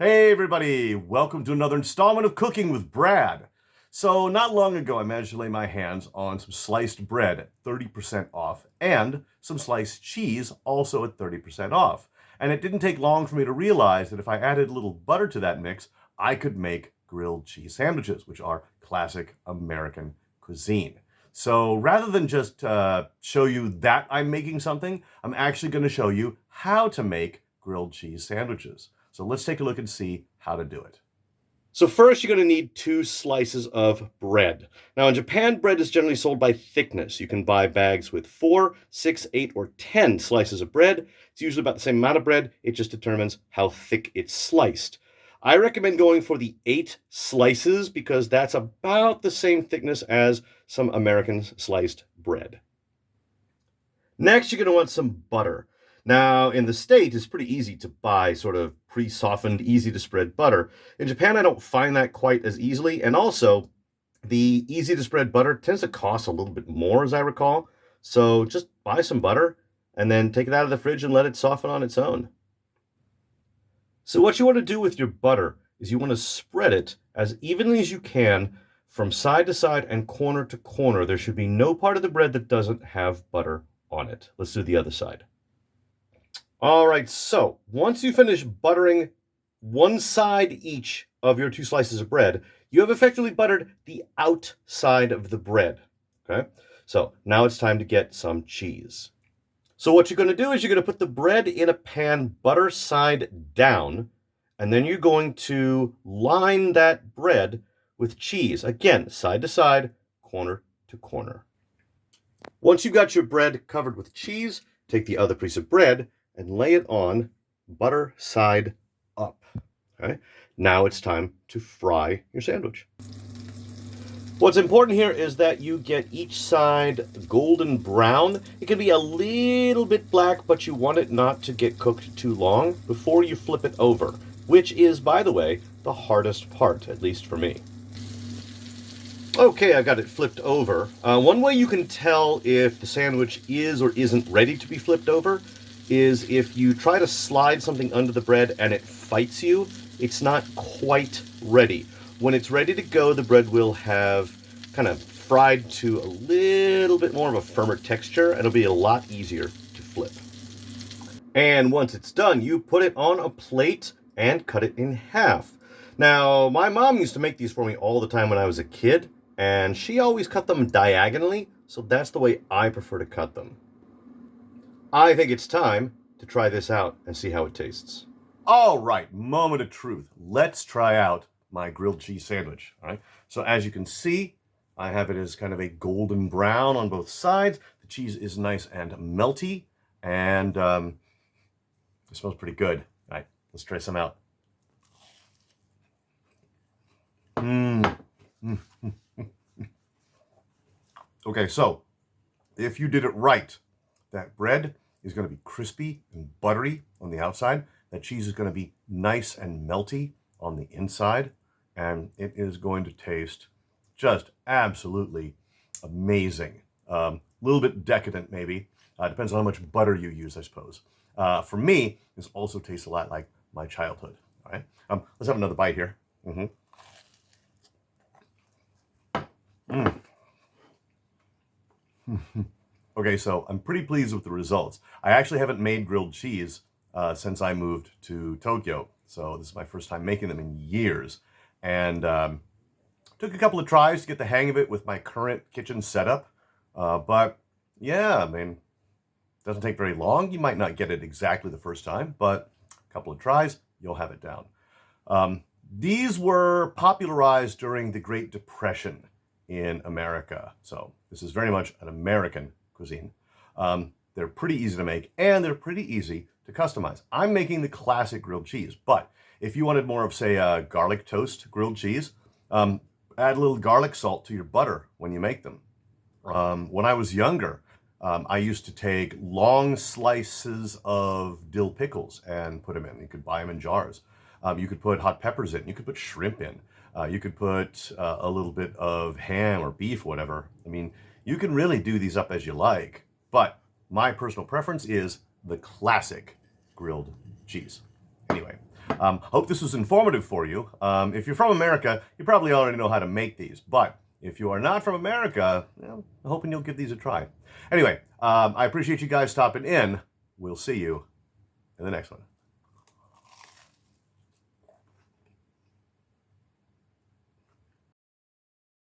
Hey everybody, welcome to another installment of Cooking with Brad. So not long ago I managed to lay my hands on some sliced bread at 30% off and some sliced cheese also at 30% off. And it didn't take long for me to realize that if I added a little butter to that mix, I could make grilled cheese sandwiches, which are classic American cuisine. So rather than just show you that I'm making something, I'm actually going to show you how to make grilled cheese sandwiches. So let's take a look and see how to do it. So first, you're going to need 2 slices of bread. Now, in Japan, bread is generally sold by thickness. You can buy bags with 4, 6, 8, or 10 slices of bread. It's usually about the same amount of bread. It just determines how thick it's sliced. I recommend going for the 8 slices because that's about the same thickness as some American sliced bread. Next, you're going to want some butter. Now, in the States, it's pretty easy to buy sort of pre-softened, easy-to-spread butter. In Japan, I don't find that quite as easily. And also, the easy-to-spread butter tends to cost a little bit more, as I recall. So just buy some butter and then take it out of the fridge and let it soften on its own. So what you want to do with your butter is you want to spread it as evenly as you can from side to side and corner to corner. There should be no part of the bread that doesn't have butter on it. Let's do the other side. All right, so once you finish buttering one side each of your 2 slices of bread, you have effectively buttered the outside of the bread, okay? So now it's time to get some cheese. So what you're going to do is you're going to put the bread in a pan, butter side down, and then you're going to line that bread with cheese. Again, side to side, corner to corner. Once you've got your bread covered with cheese, take the other piece of bread and lay it on butter side up. Okay? Now it's time to fry your sandwich. What's important here is that you get each side golden brown. It can be a little bit black, but you want it not to get cooked too long before you flip it over, which is, by the way, the hardest part, at least for me. Okay, I got it flipped over. One way you can tell if the sandwich is or isn't ready to be flipped over is if you try to slide something under the bread and it fights you, it's not quite ready. When it's ready to go, the bread will have kind of fried to a little bit more of a firmer texture, and it'll be a lot easier to flip. And once it's done, you put it on a plate and cut it in half. Now, my mom used to make these for me all the time when I was a kid, and she always cut them diagonally, so that's the way I prefer to cut them. I think it's time to try this out and see how it tastes. All right, moment of truth. Let's try out my grilled cheese sandwich. All right. So as you can see, I have it as kind of a golden brown on both sides. The cheese is nice and melty, and it smells pretty good. All right, let's try some out. Okay, so if you did it right, that bread is going to be crispy and buttery on the outside. That cheese is going to be nice and melty on the inside, and it is going to taste just absolutely amazing. A little bit decadent, maybe. Depends on how much butter you use, I suppose. For me, this also tastes a lot like my childhood. All right, let's have another bite here. Okay, so I'm pretty pleased with the results. I actually haven't made grilled cheese since I moved to Tokyo, so this is my first time making them in years, and took a couple of tries to get the hang of it with my current kitchen setup, but yeah, I mean, it doesn't take very long. You might not get it exactly the first time, but a couple of tries, you'll have it down. These were popularized during the Great Depression in America, so this is very much an American cuisine. They're pretty easy to make, and they're pretty easy to customize. I'm making the classic grilled cheese, but if you wanted more of, say, a garlic toast grilled cheese, add a little garlic salt to your butter when you make them. When I was younger, I used to take long slices of dill pickles and put them in. You could buy them in jars. You could put hot peppers in. You could put shrimp in. You could put a little bit of ham or beef, whatever. I mean, you can really do these up as you like, but my personal preference is the classic grilled cheese. Anyway, Hope this was informative for you. If you're from America, you probably already know how to make these, but if you are not from America, well, I'm hoping you'll give these a try. Anyway, I appreciate you guys stopping in. We'll see you in the next one.